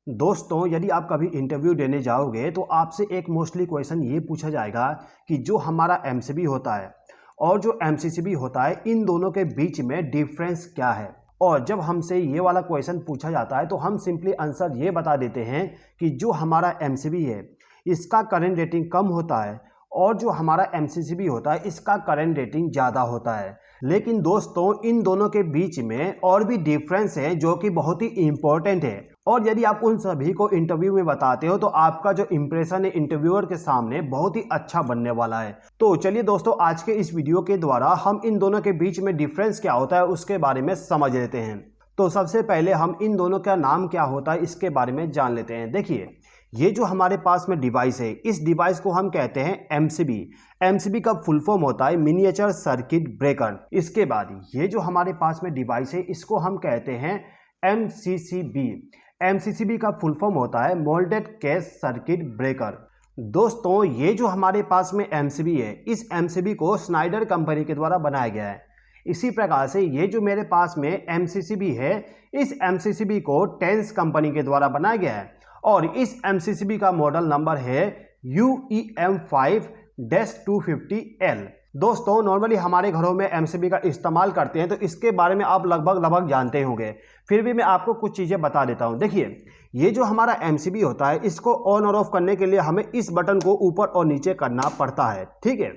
दोस्तों, यदि आप कभी इंटरव्यू देने जाओगे तो आपसे एक मोस्टली क्वेश्चन ये पूछा जाएगा कि जो हमारा एमसीबी होता है और जो एमसीसीबी होता है, इन दोनों के बीच में डिफरेंस क्या है। और जब हमसे ये वाला क्वेश्चन पूछा जाता है तो हम सिंपली आंसर ये बता देते हैं कि जो हमारा एमसीबी है इसका करंट रेटिंग कम होता है और जो हमारा एमसीसीबी होता है इसका करंट रेटिंग ज़्यादा होता है। लेकिन दोस्तों, इन दोनों के बीच में और भी डिफरेंस है जो कि बहुत ही इम्पोर्टेंट है। और यदि आप उन सभी को इंटरव्यू में बताते हो तो आपका जो इंप्रेशन है इंटरव्यूअर के सामने बहुत ही अच्छा बनने वाला है। तो चलिए दोस्तों, आज के इस वीडियो के द्वारा हम इन दोनों के बीच में डिफरेंस क्या होता है उसके बारे में समझ लेते हैं। तो सबसे पहले हम इन दोनों का नाम क्या होता है इसके बारे में जान लेते हैं। देखिए, ये जो हमारे पास में डिवाइस है, इस डिवाइस को हम कहते हैं एमसीबी। एमसीबी का फुल फॉर्म होता है मिनिएचर सर्किट ब्रेकर। इसके बाद ये जो हमारे पास में डिवाइस है इसको हम कहते हैं एमसीसीबी। एमसीसीबी का फुल फॉर्म होता है मोल्डेड केस सर्किट ब्रेकर। दोस्तों, ये जो हमारे पास में एमसीबी है, इस एमसीबी को स्नाइडर कंपनी के द्वारा बनाया गया है। इसी प्रकार से ये जो मेरे पास में एमसीसीबी है, इस एमसीसीबी को टेंस कंपनी के द्वारा बनाया गया है और इस एमसीसीबी का मॉडल नंबर है UEM5-250L। दोस्तों, नॉर्मली हमारे घरों में एमसीबी का इस्तेमाल करते हैं तो इसके बारे में आप लगभग जानते होंगे, फिर भी मैं आपको कुछ चीज़ें बता देता हूं। देखिए, ये जो हमारा एमसीबी होता है इसको ऑन और ऑफ करने के लिए हमें इस बटन को ऊपर और नीचे करना पड़ता है, ठीक है।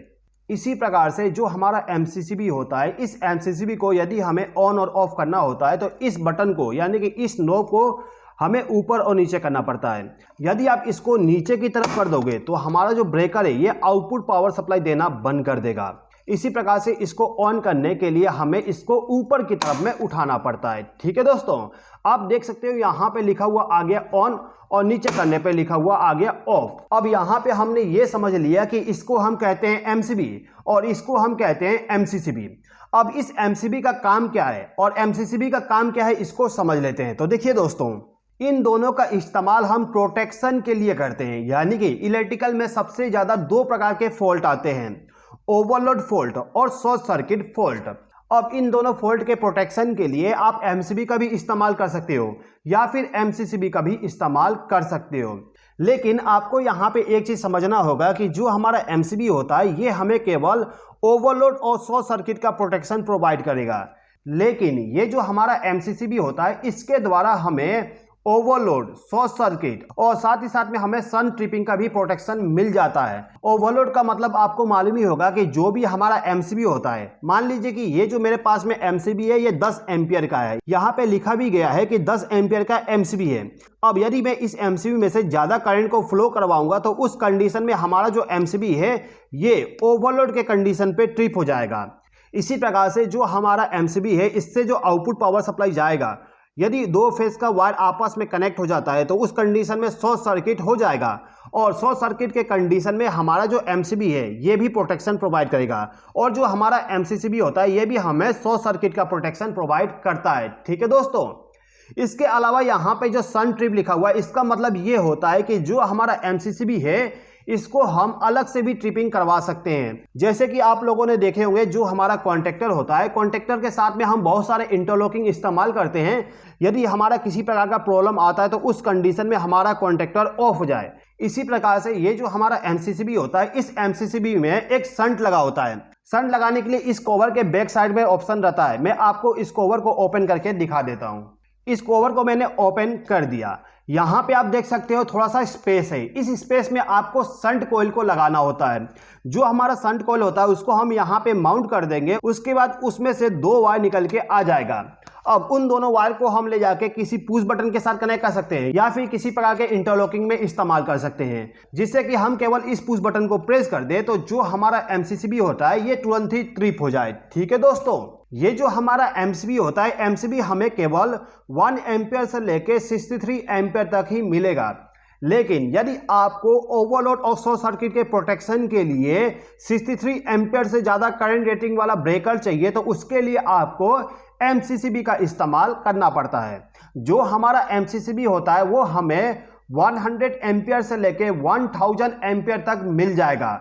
इसी प्रकार से जो हमारा एमसीसीबी होता है, इस एमसीसीबी को यदि हमें ऑन और ऑफ करना होता है तो इस बटन को यानी कि इस नॉब को हमें ऊपर और नीचे करना पड़ता है। यदि आप इसको नीचे की तरफ कर दोगे तो हमारा जो ब्रेकर है ये आउटपुट पावर सप्लाई देना बंद कर देगा। इसी प्रकार से इसको ऑन करने के लिए हमें इसको ऊपर की तरफ में उठाना पड़ता है, ठीक है दोस्तों। आप देख सकते हो यहाँ पे लिखा हुआ आ गया ऑन और नीचे करने पे लिखा हुआ आ गया ऑफ। अब यहाँ पे हमने ये समझ लिया कि इसको हम कहते हैं एमसीबी और इसको हम कहते हैं एमसीसीबी। अब इस एमसीबी का काम क्या है और एमसीसीबी का काम क्या है इसको समझ लेते हैं। तो देखिए दोस्तों, इन दोनों का इस्तेमाल हम प्रोटेक्शन के लिए करते हैं, यानी कि इलेक्ट्रिकल में सबसे ज्यादा दो प्रकार के फॉल्ट आते हैं, ओवरलोड फॉल्ट और शॉर्ट सर्किट फॉल्ट। अब इन दोनों फॉल्ट के प्रोटेक्शन के लिए आप एमसीबी का भी इस्तेमाल कर सकते हो या फिर एमसीसीबी का भी इस्तेमाल कर सकते हो। लेकिन आपको यहाँ पे एक चीज समझना होगा कि जो हमारा एमसीबी होता है ये हमें केवल ओवरलोड और शॉर्ट सर्किट का प्रोटेक्शन प्रोवाइड करेगा, लेकिन ये जो हमारा एमसीसीबी होता है इसके द्वारा हमें ओवरलोड, शॉर्ट सर्किट और साथ ही साथ में हमें सन ट्रिपिंग का भी प्रोटेक्शन मिल जाता है। ओवरलोड का मतलब आपको मालूम ही होगा कि जो भी हमारा एमसीबी होता है, मान लीजिए कि ये जो मेरे पास में एमसीबी है ये 10 एम्पियर का है, यहाँ पे लिखा भी गया है कि 10 एम्पियर का एमसीबी है। अब यदि मैं इस एमसीबी में से ज्यादा करंट को फ्लो करवाऊंगा तो उस कंडीशन में हमारा जो एमसीबी है ये ओवरलोड के कंडीशन पे ट्रिप हो जाएगा। इसी प्रकार से जो हमारा एमसीबी है इससे जो आउटपुट पावर सप्लाई जाएगा, यदि दो फेज का वायर आपस में कनेक्ट हो जाता है तो उस कंडीशन में शॉर्ट सर्किट हो जाएगा और शॉर्ट सर्किट के कंडीशन में हमारा जो एमसीबी है ये भी प्रोटेक्शन प्रोवाइड करेगा और जो हमारा एमसीसीबी होता है ये भी हमें शॉर्ट सर्किट का प्रोटेक्शन प्रोवाइड करता है, ठीक है दोस्तों। इसके अलावा यहाँ पे जो सन ट्रिप लिखा हुआ है इसका मतलब ये होता है कि जो हमारा एमसीसीबी है इसको हम अलग से भी ट्रिपिंग करवा सकते हैं। जैसे कि आप लोगों ने देखे होंगे जो हमारा कॉन्टेक्टर होता है, कॉन्टेक्टर के साथ में हम बहुत सारे इंटरलॉकिंग इस्तेमाल करते हैं। यदि हमारा किसी प्रकार का प्रॉब्लम आता है तो उस कंडीशन में हमारा कॉन्टेक्टर ऑफ हो जाए। इसी प्रकार से ये जो हमारा एमसीसीबी होता है, इस एमसीसीबी में एक शंट लगा होता है। शंट लगाने के लिए इस कवर के बैक साइड में ऑप्शन रहता है। मैं आपको इस कवर को ओपन करके दिखा देता हूं। इस कवर को मैंने ओपन कर दिया। यहां पे आप देख सकते हो थोड़ा सा स्पेस है, इस स्पेस में आपको शंट कॉइल को लगाना होता है। जो हमारा शंट कॉइल होता है उसको हम यहां पे माउंट कर देंगे, उसके बाद उसमें से दो वायर निकल के आ जाएगा। अब उन दोनों वायर को हम ले जाके किसी पुश बटन के साथ कनेक्ट कर सकते हैं या फिर किसी प्रकार के इंटरलॉकिंग में इस्तेमाल कर सकते हैं, जिससे कि हम केवल इस पुश बटन को प्रेस कर दे तो जो हमारा एमसीसीबी होता है ये तुरंत ही ट्रिप हो जाए, ठीक है दोस्तों। ये जो हमारा एमसीबी होता है, एमसीबी हमें केवल 1 एम्पियर से लेके 63 एम्पियर तक ही मिलेगा। लेकिन यदि आपको ओवरलोड और शॉर्ट सर्किट के प्रोटेक्शन के लिए 63 एम्पियर से ज्यादा करंट रेटिंग वाला ब्रेकर चाहिए तो उसके लिए आपको एमसीसीबी का इस्तेमाल करना पड़ता है। जो हमारा एमसीसीबी होता है वो हमें 100 एम्पियर से लेके 1000 एम्पियर तक मिल जाएगा।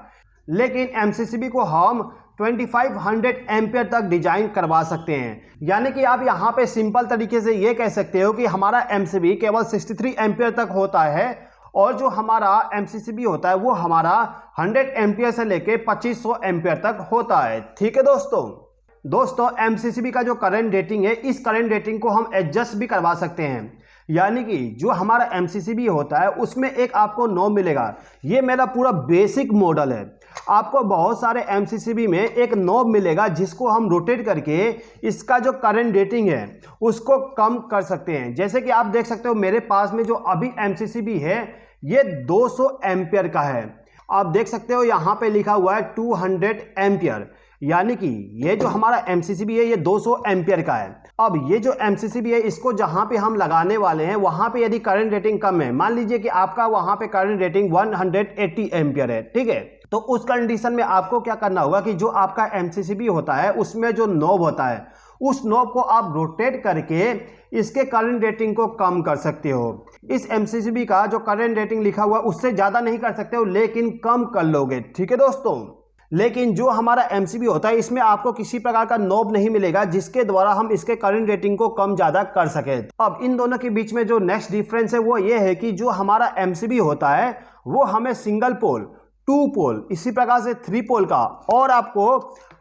लेकिन एमसीसीबी को हम 2500 एम्पियर तक डिजाइन करवा सकते हैं। यानी कि आप यहाँ पे सिंपल तरीके से ये कह सकते हो कि हमारा एमसीबी केवल 63 एम्पियर तक होता है और जो हमारा एमसीसीबी होता है वो हमारा 100 एम्पियर से लेके 2500 एम्पियर तक होता है। ठीक है दोस्तों एमसीसीबी का जो करंट रेटिंग है, इस करंट रेटिंग को हम एडजस्ट भी करवा सकते हैं। यानी कि जो हमारा एमसीसीबी होता है उसमें एक आपको नॉब मिलेगा। ये मेरा पूरा बेसिक मॉडल है। आपको बहुत सारे एमसीसीबी में एक नॉब मिलेगा जिसको हम रोटेट करके इसका जो करंट रेटिंग है उसको कम कर सकते हैं। जैसे कि आप देख सकते हो मेरे पास में जो अभी एमसीसीबी है ये 200 एम्पियर का है। आप देख सकते हो यहाँ पे लिखा हुआ है 200 एम्पियर, यानी कि ये जो हमारा एमसीसीबी है ये 200 एम्पियर का है। अब ये जो एमसीसीबी है इसको जहां पे हम लगाने वाले हैं वहां पे यदि करंट रेटिंग कम है, मान लीजिए कि आपका वहां पे करंट रेटिंग 180 एम्पियर है, ठीक है, तो उस कंडीशन में आपको क्या करना होगा कि जो आपका एमसीसीबी होता है उसमें जो नॉब होता है उस नॉब को आप रोटेट करके इसके करंट रेटिंग को कम कर सकते हो। इस एमसीसीबी का जो करंट रेटिंग लिखा हुआ है उससे ज़्यादा नहीं कर सकते हो लेकिन कम कर लोगे। ठीक है दोस्तों, लेकिन जो हमारा एमसीबी होता है इसमें आपको किसी प्रकार का नॉब नहीं मिलेगा जिसके द्वारा हम इसके करंट रेटिंग को कम ज़्यादा कर सके। अब इन दोनों के बीच में जो नेक्स्ट डिफरेंस है वो ये है कि जो हमारा एमसीबी होता है वो हमें सिंगल पोल, 2 पोल, इसी प्रकार से 3 पोल का और आपको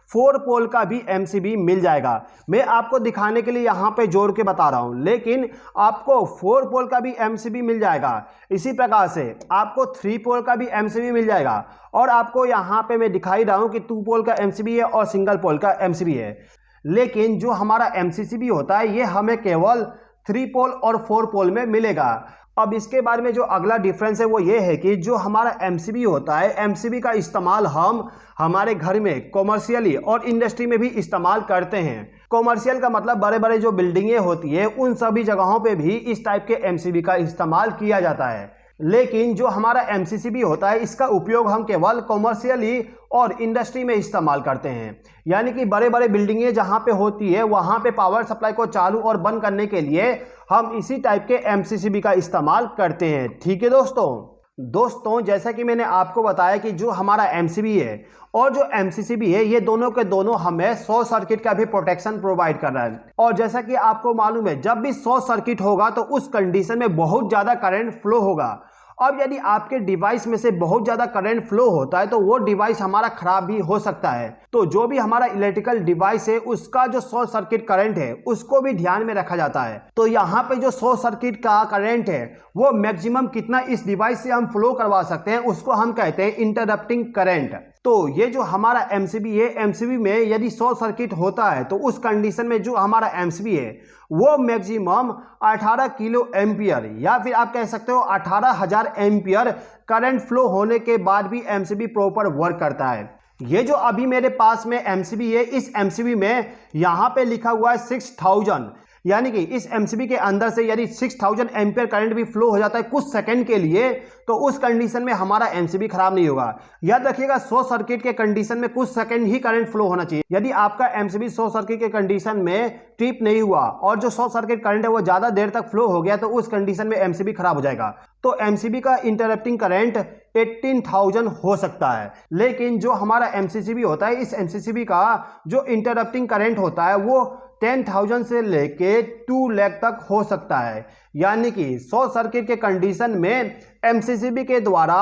4 पोल का भी एमसीबी मिल जाएगा। मैं आपको दिखाने के लिए यहाँ पे जोड़ के बता रहा हूँ, लेकिन आपको 4 पोल का भी एमसीबी मिल जाएगा। इसी प्रकार से आपको 3 पोल का भी एमसीबी मिल जाएगा और आपको यहाँ पे मैं दिखाई रहा हूँ कि 2 पोल का एमसीबी है और सिंगल पोल का एमसीबी है। लेकिन जो हमारा एमसीसीबी होता है ये हमें केवल 3 पोल और 4 पोल में मिलेगा। अब इसके बारे में जो अगला डिफरेंस है वो ये है कि जो हमारा एमसीबी होता है, एमसीबी का इस्तेमाल हम हमारे घर में कॉमर्शियली और इंडस्ट्री में भी इस्तेमाल करते हैं। कॉमर्शियल का मतलब बड़े बड़े जो बिल्डिंगें होती है उन सभी जगहों पे भी इस टाइप के एमसीबी का इस्तेमाल किया जाता है। लेकिन जो हमारा एमसीसीबी होता है इसका उपयोग हम केवल कॉमर्शियली और इंडस्ट्री में इस्तेमाल करते हैं। यानी कि बड़े बड़े बिल्डिंगें जहां पे होती है वहां पे पावर सप्लाई को चालू और बंद करने के लिए हम इसी टाइप के एमसीसीबी का इस्तेमाल करते हैं। ठीक है दोस्तों जैसा कि मैंने आपको बताया कि जो हमारा एमसीबी है और जो एमसीसीबी है ये दोनों के दोनों हमें शॉर्ट सर्किट का भी प्रोटेक्शन प्रोवाइड कर रहा है। और जैसा कि आपको मालूम है जब भी शॉर्ट सर्किट होगा तो उस कंडीशन में बहुत ज़्यादा करंट फ्लो होगा। अब यदि आपके डिवाइस में से बहुत ज़्यादा करंट फ्लो होता है तो वो डिवाइस हमारा खराब भी हो सकता है। तो जो भी हमारा इलेक्ट्रिकल डिवाइस है उसका जो शॉर्ट सर्किट करंट है उसको भी ध्यान में रखा जाता है। तो यहाँ पे जो शॉर्ट सर्किट का करंट है वो मैक्सिमम कितना इस डिवाइस से हम फ्लो करवा सकते हैं उसको हम कहते हैं इंटरप्टिंग करंट। तो ये जो हमारा एमसीबी है, एमसीबी में यदि शॉर्ट सर्किट होता है तो उस कंडीशन में जो हमारा एमसीबी है वो मैक्सिमम 18 किलो एम्पियर या फिर आप कह सकते हो 18,000 एम्पियर करंट फ्लो होने के बाद भी एमसीबी प्रॉपर वर्क करता है। ये जो अभी मेरे पास में एमसीबी है, इस एमसीबी में यहाँ पे लिखा हुआ है 6000, यानी कि इस एमसीबी के अंदर से यदि 6000 एम्पियर करंट भी फ्लो हो जाता है कुछ सेकंड के लिए तो उस कंडीशन में हमारा एमसीबी खराब नहीं होगा। याद रखिएगा शॉर्ट सर्किट के कंडीशन में कुछ सेकंड ही करंट फ्लो होना चाहिए। यदि आपका एमसीबी शॉर्ट सर्किट के कंडीशन में ट्रिप नहीं हुआ और जो शॉर्ट सर्किट करंट है वो ज़्यादा देर तक फ्लो हो गया तो उस कंडीशन में एमसीबी खराब हो जाएगा। तो एमसीबी का इंटरप्टिंग करंट 18,000 हो सकता है। लेकिन जो हमारा एमसीसीबी होता है, इस एमसीसीबी का जो इंटरप्टिंग करंट होता है वो 10,000 से लेके 2 लाख तक हो सकता है। यानी कि शॉर्ट सर्किट के कंडीशन में एमसीसीबी के द्वारा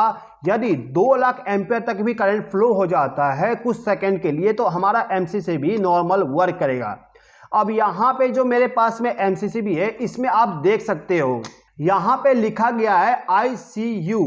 यदि 2 लाख एम्पियर तक भी करंट फ्लो हो जाता है कुछ सेकंड के लिए तो हमारा एमसीसीबी नॉर्मल वर्क करेगा। अब यहाँ पे जो मेरे पास में एमसीसीबी है इसमें आप देख सकते हो यहाँ पे लिखा गया है ICU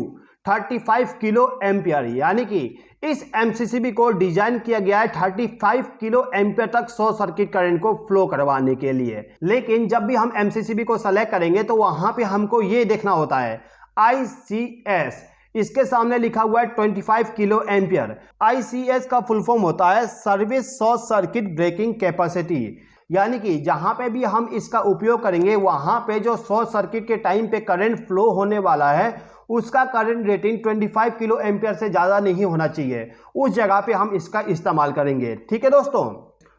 35 किलो एम्पियर, यानी कि इस एमसीसीबी को डिजाइन किया गया है 35 किलो एम्पियर तक शॉर्ट सर्किट करंट को फ्लो करवाने के लिए। लेकिन जब भी हम एमसीसीबी को सेलेक्ट करेंगे तो वहां पे हमको ये देखना होता है ICS, इसके सामने लिखा हुआ है 25 किलो एम्पियर। ICS का फुल फॉर्म होता है service short circuit breaking capacity, यानी कि जहां पे भी हम इसका उपयोग करेंगे वहां पे जो शॉर्ट सर्किट के टाइम पे करंट फ्लो होने वाला है उसका करंट रेटिंग 25 किलो एम्पियर से ज़्यादा नहीं होना चाहिए, उस जगह पे हम इसका इस्तेमाल करेंगे। ठीक है दोस्तों,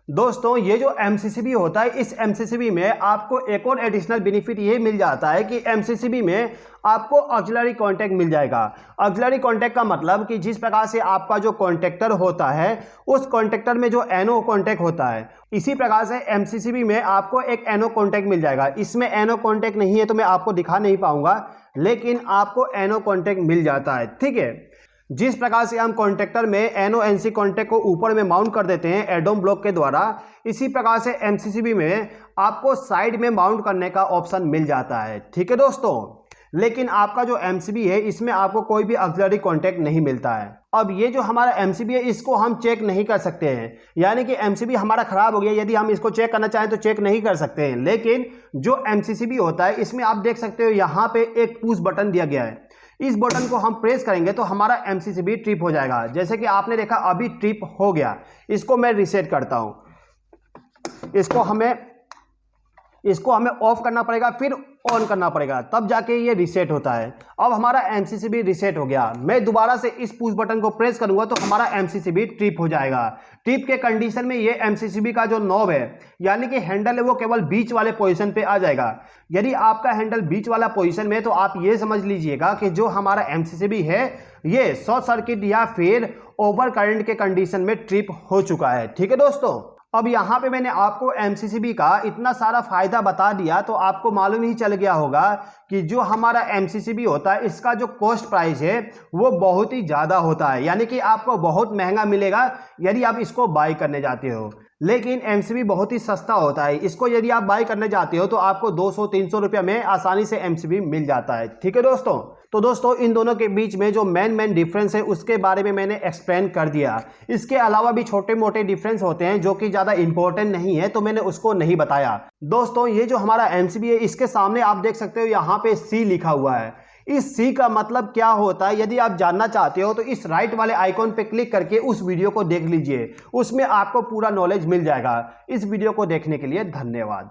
दोस्तों ये जो एमसीसीबी होता है, इस एमसीसीबी में आपको एक और एडिशनल बेनिफिट ये मिल जाता है कि एमसीसीबी में आपको ऑक्सिलरी कॉन्टैक्ट मिल जाएगा। ऑक्सिलरी कॉन्टैक्ट का मतलब कि जिस प्रकार से आपका जो कॉन्टैक्टर होता है उस कॉन्टैक्टर में जो एनो कॉन्टैक्ट होता है, इसी प्रकार से एमसीसीबी में आपको एक एनो कॉन्टैक्ट मिल जाएगा। इसमें एनो कॉन्टैक्ट नहीं है तो मैं आपको दिखा नहीं पाऊंगा, लेकिन आपको एनो कॉन्टैक्ट मिल जाता है। ठीक है, जिस प्रकार से हम कॉन्टैक्टर में एनो एनसी कॉन्टैक्ट को ऊपर में माउंट कर देते हैं एडोम ब्लॉक के द्वारा, इसी प्रकार से एमसीसीबी में आपको साइड में माउंट करने का ऑप्शन मिल जाता है। ठीक है दोस्तों, लेकिन आपका जो एमसीबी है इसमें आपको कोई भी ऑक्सिलरी कॉन्टैक्ट नहीं मिलता है। अब ये जो हमारा एमसीबी है इसको हम चेक नहीं कर सकते हैं, यानी कि एमसीबी हमारा खराब हो गया, यदि हम इसको चेक करना चाहें तो चेक नहीं कर सकते हैं। लेकिन जो एमसीसीबी होता है इसमें आप देख सकते हो यहाँ पे एक पुश बटन दिया गया है, इस बटन को हम प्रेस करेंगे तो हमारा एमसीसीबी ट्रिप हो जाएगा। जैसे कि आपने देखा अभी ट्रिप हो गया। इसको मैं रीसेट करता हूं, इसको हमें ऑफ करना पड़ेगा, फिर ऑन करना पड़ेगा, तब जाके ये रीसेट होता है। अब हमारा एमसीसीबी रीसेट हो गया। मैं दोबारा से इस पुश बटन को प्रेस करूंगा तो हमारा एमसीसीबी ट्रिप हो जाएगा। ट्रिप के कंडीशन में ये एमसीसीबी का जो नॉब है यानी कि हैंडल है वो केवल बीच वाले पोजीशन पे आ जाएगा। यदि आपका हैंडल बीच वाला पोजीशन में, तो आप ये समझ लीजिएगा कि जो हमारा एमसीसीबी है ये शॉर्ट सर्किट या फिर ओवर करंट के कंडीशन में ट्रिप हो चुका है। ठीक है दोस्तों, अब यहाँ पे मैंने आपको एमसीसीबी का इतना सारा फायदा बता दिया तो आपको मालूम ही चल गया होगा कि जो हमारा एमसीसीबी होता है इसका जो कॉस्ट प्राइस है वो बहुत ही ज़्यादा होता है, यानी कि आपको बहुत महंगा मिलेगा यदि आप इसको बाय करने जाते हो। लेकिन एमसीबी बहुत ही सस्ता होता है, इसको यदि आप बाय करने जाते हो तो आपको 200-300 रुपये में आसानी से एमसीबी मिल जाता है। ठीक है दोस्तों, तो दोस्तों इन दोनों के बीच में जो मेन डिफरेंस है उसके बारे में मैंने एक्सप्लेन कर दिया। इसके अलावा भी छोटे मोटे डिफरेंस होते हैं जो कि ज़्यादा इंपॉर्टेंट नहीं है, तो मैंने उसको नहीं बताया। दोस्तों ये जो हमारा एमसीबी है इसके सामने आप देख सकते हो यहाँ पे सी लिखा हुआ है। इस सी का मतलब क्या होता है यदि आप जानना चाहते हो तो इस राइट वाले आइकॉन पे क्लिक करके उस वीडियो को देख लीजिए, उसमें आपको पूरा नॉलेज मिल जाएगा। इस वीडियो को देखने के लिए धन्यवाद।